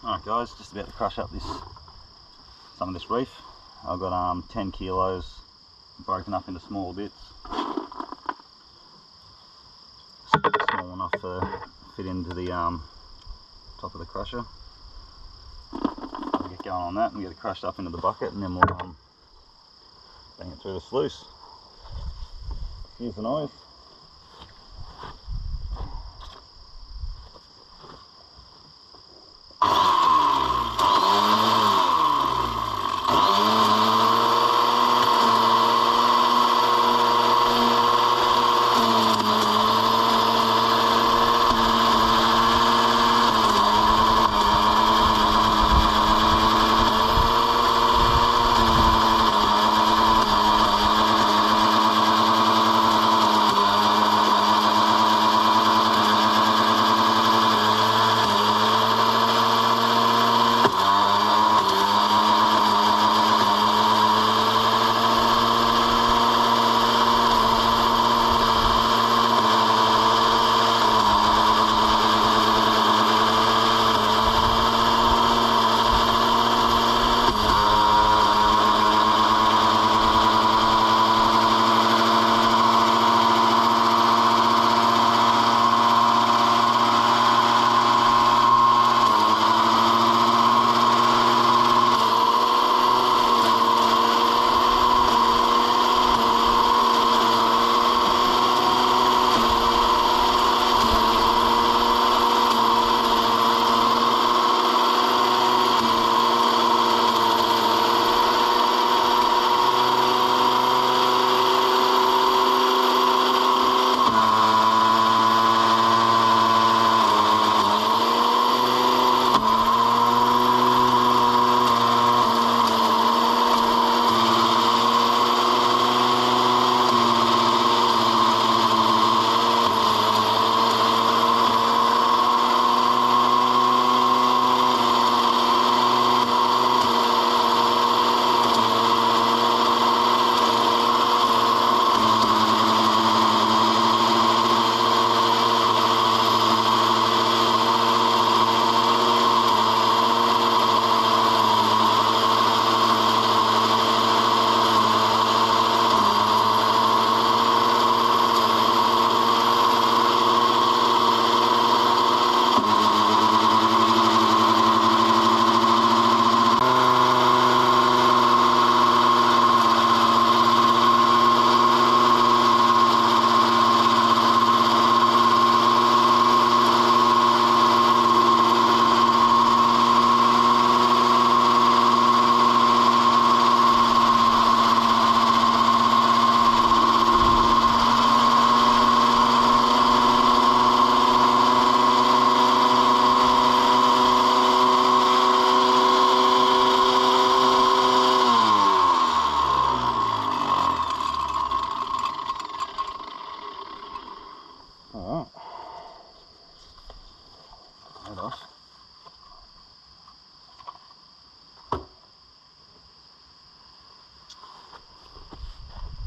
Alright guys, just about to crush up some of this reef. I've got 10 kilos broken up into smaller bits. Small enough to fit into the top of the crusher. We'll get going on that and get it crushed up into the bucket, and then we'll bang it through the sluice. Here's the noise.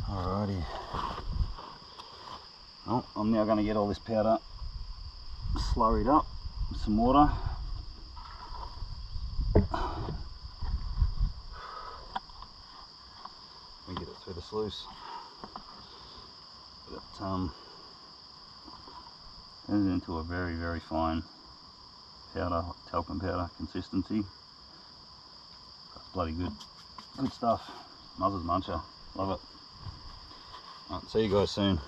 Alrighty. Well, I'm now going to get all this powder slurried up with some water. We get it through the sluice. But it turns into a very, very fine powder, talcum powder consistency. That's bloody good stuff. Mother's muncher, love it. Alright, see you guys soon.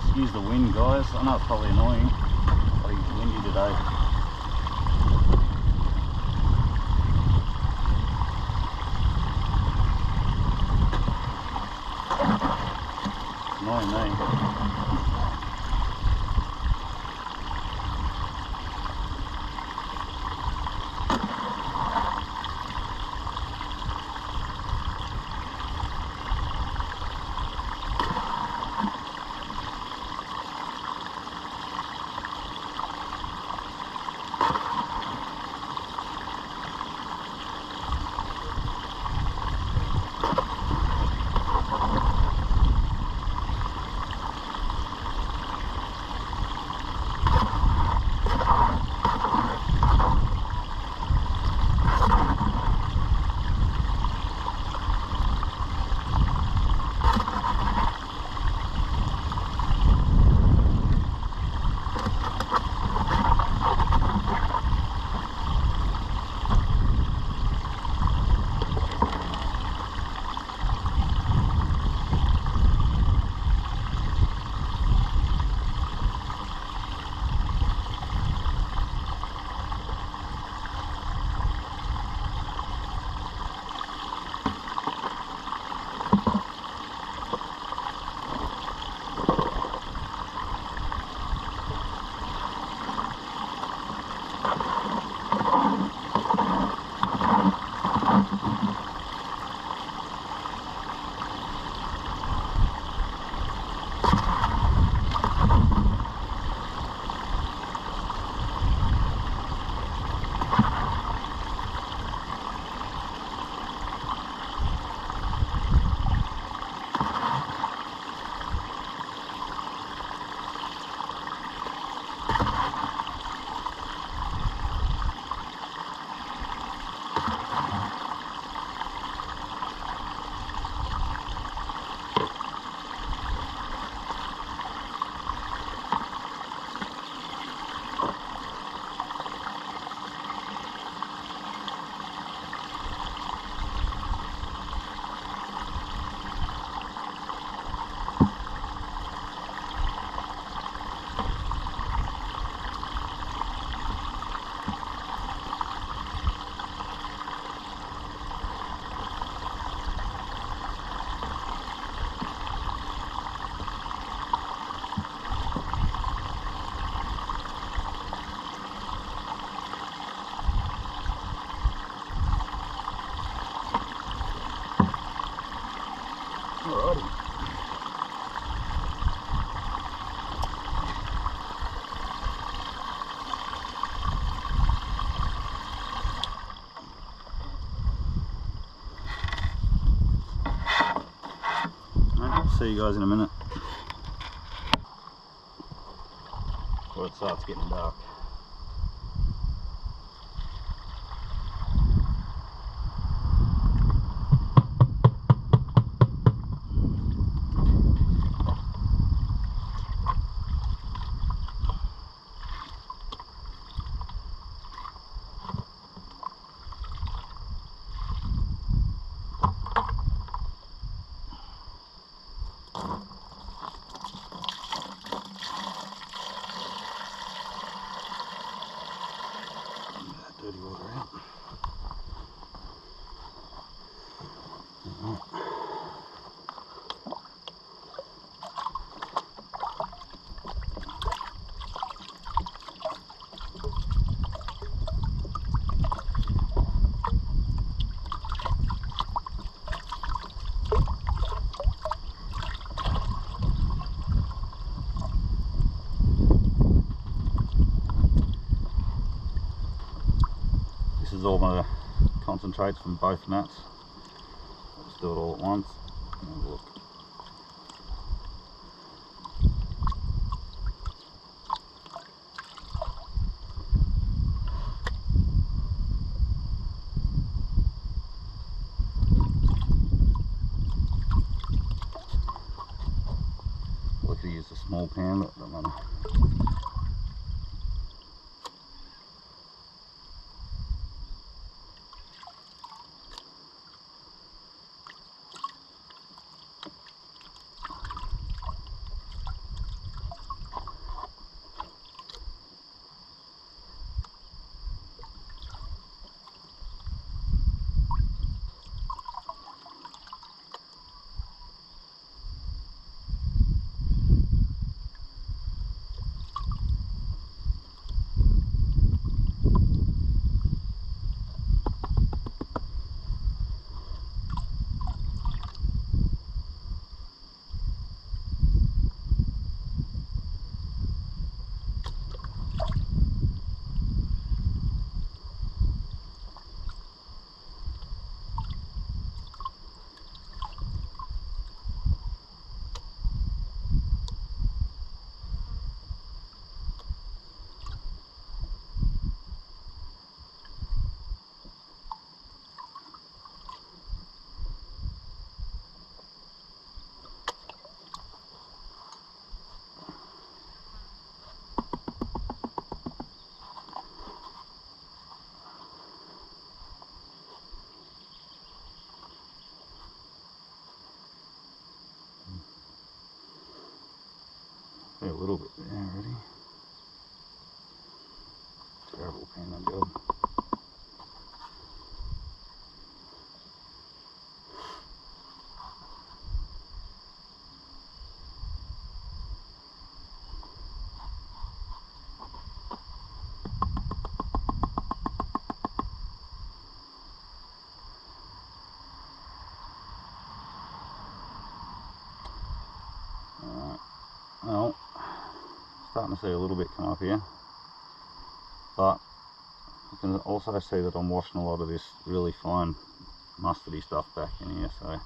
Excuse the wind, guys. I know it's probably annoying. It's windy today. It's annoying me. Alrighty. See you guys in a minute. Before it starts getting dark. Dirty water out. is all the concentrates from both mats. I'll just do it all at once. And have a look. I could use a small pan, but don't matter. A little bit there already. Terrible pan on job. Well, starting to see a little bit come up here, but you can also see that I'm washing a lot of this really fine mustardy stuff back in here, so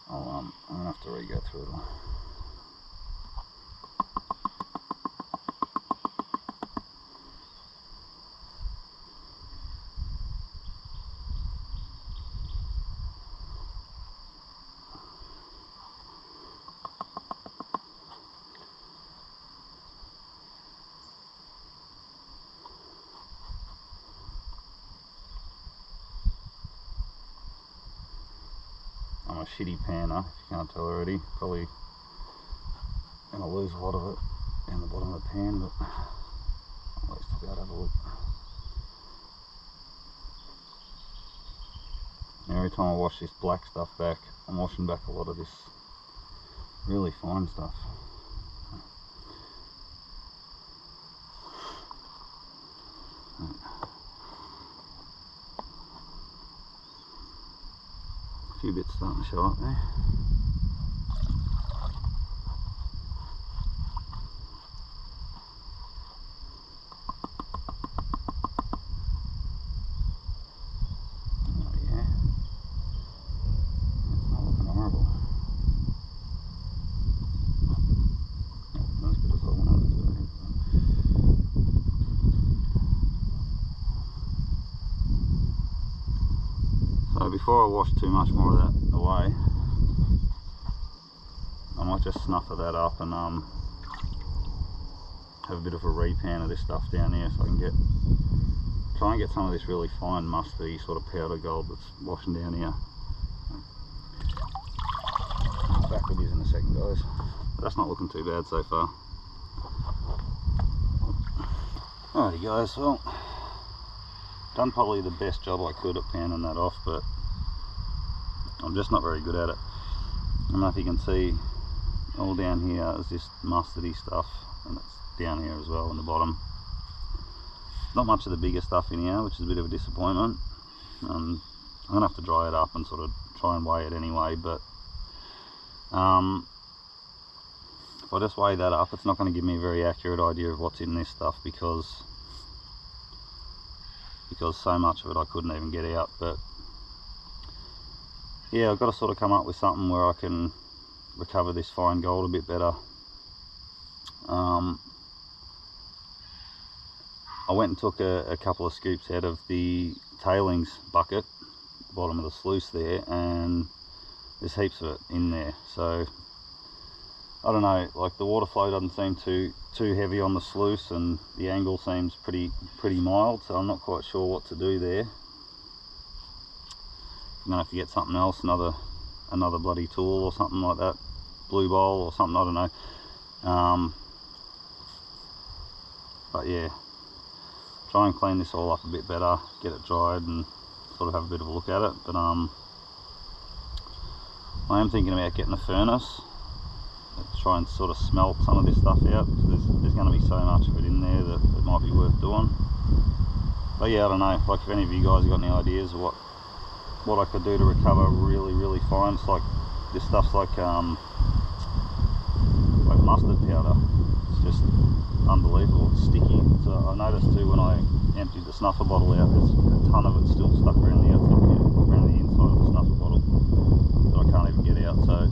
I'm gonna have to re-go through it all. I'm a shitty panner, if you can't tell already. Probably going to lose a lot of it down the bottom of the pan, but at least I'll be able to have a look. Now every time I wash this black stuff back, I'm washing back a lot of this really fine stuff. A few bits starting to show up there. Oh yeah, it's not looking horrible. Not as good as I wanted it to be. So before I wash too much more of that away, I might just snuffer that up and have a bit of a repan of this stuff down here, so I can try and get some of this really fine mustardy sort of powder gold that's washing down here. I'll back with these in a second, guys. But that's not looking too bad so far. Alrighty guys, well, done probably the best job I could at panning that off, but I'm just not very good at it. I don't know if you can see all down here is this mustardy stuff, and it's down here as well in the bottom. Not much of the bigger stuff in here, which is a bit of a disappointment. I'm gonna have to dry it up and sort of try and weigh it anyway, but if I just weigh that up, it's not going to give me a very accurate idea of what's in this stuff, because because so much of it I couldn't even get out. But yeah, I've got to sort of come up with something where I can recover this fine gold a bit better. I went and took a couple of scoops out of the tailings bucket, bottom of the sluice there, and there's heaps of it in there. So I don't know, like the water flow doesn't seem too heavy on the sluice, and the angle seems pretty mild, so I'm not quite sure what to do there. I'm gonna have to get something else, another bloody tool or something like that, blue bowl or something, I don't know. But yeah, try and clean this all up a bit better, get it dried and sort of have a bit of a look at it. But I am thinking about getting a furnace to try and sort of smelt some of this stuff out, because there's going to be so much of it in there that it might be worth doing. But yeah, I don't know, like if any of you guys have got any ideas of what I could do to recover really fine. It's like, this stuff's like mustard powder. It's just unbelievable. It's sticky. So I noticed too when I emptied the snuffer bottle out, there's a ton of it still stuck around the outside, around the inside of the snuffer bottle that I can't even get out. So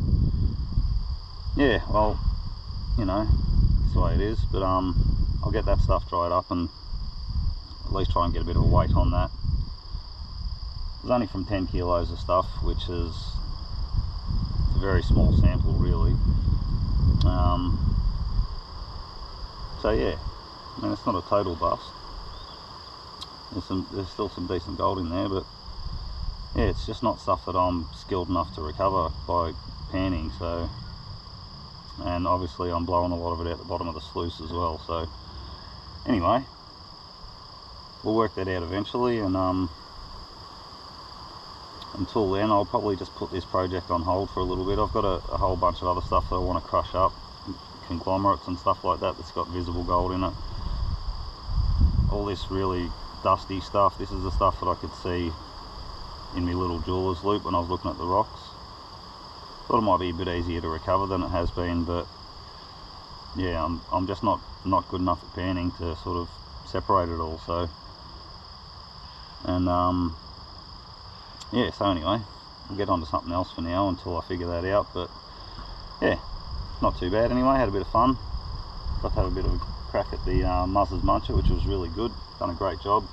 yeah, well, you know, that's the way it is. But I'll get that stuff dried up and at least try and get a bit of a weight on that. It's only from 10 kilos of stuff, which is a very small sample really. So yeah, I mean, it's not a total bust. There's still some decent gold in there, but yeah, it's just not stuff that I'm skilled enough to recover by panning. So, and obviously I'm blowing a lot of it out the bottom of the sluice as well. So anyway, we'll work that out eventually, and until then I'll probably just put this project on hold for a little bit. I've got a whole bunch of other stuff that I want to crush up, conglomerates and stuff like that that's got visible gold in it. All this really dusty stuff, this is the stuff that I could see in my little jeweler's loop when I was looking at the rocks. Thought it might be a bit easier to recover than it has been, but yeah, I'm just not good enough at panning to sort of separate it all. So, and yeah, so anyway, we'll get on to something else for now until I figure that out. But yeah, not too bad anyway, had a bit of fun. Got to have a bit of a crack at the Muzz's Muncher, which was really good. Done a great job.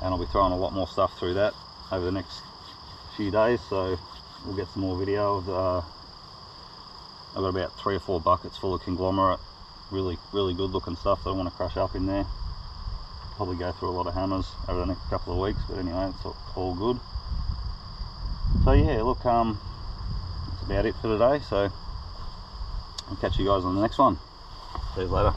And I'll be throwing a lot more stuff through that over the next few days, so we'll get some more video of I've got about 3 or 4 buckets full of conglomerate, really good looking stuff that I want to crush up in there. Probably go through a lot of hammers over the next couple of weeks, but anyway, it's all good. So yeah, look, that's about it for today, so I'll catch you guys on the next one. See you later.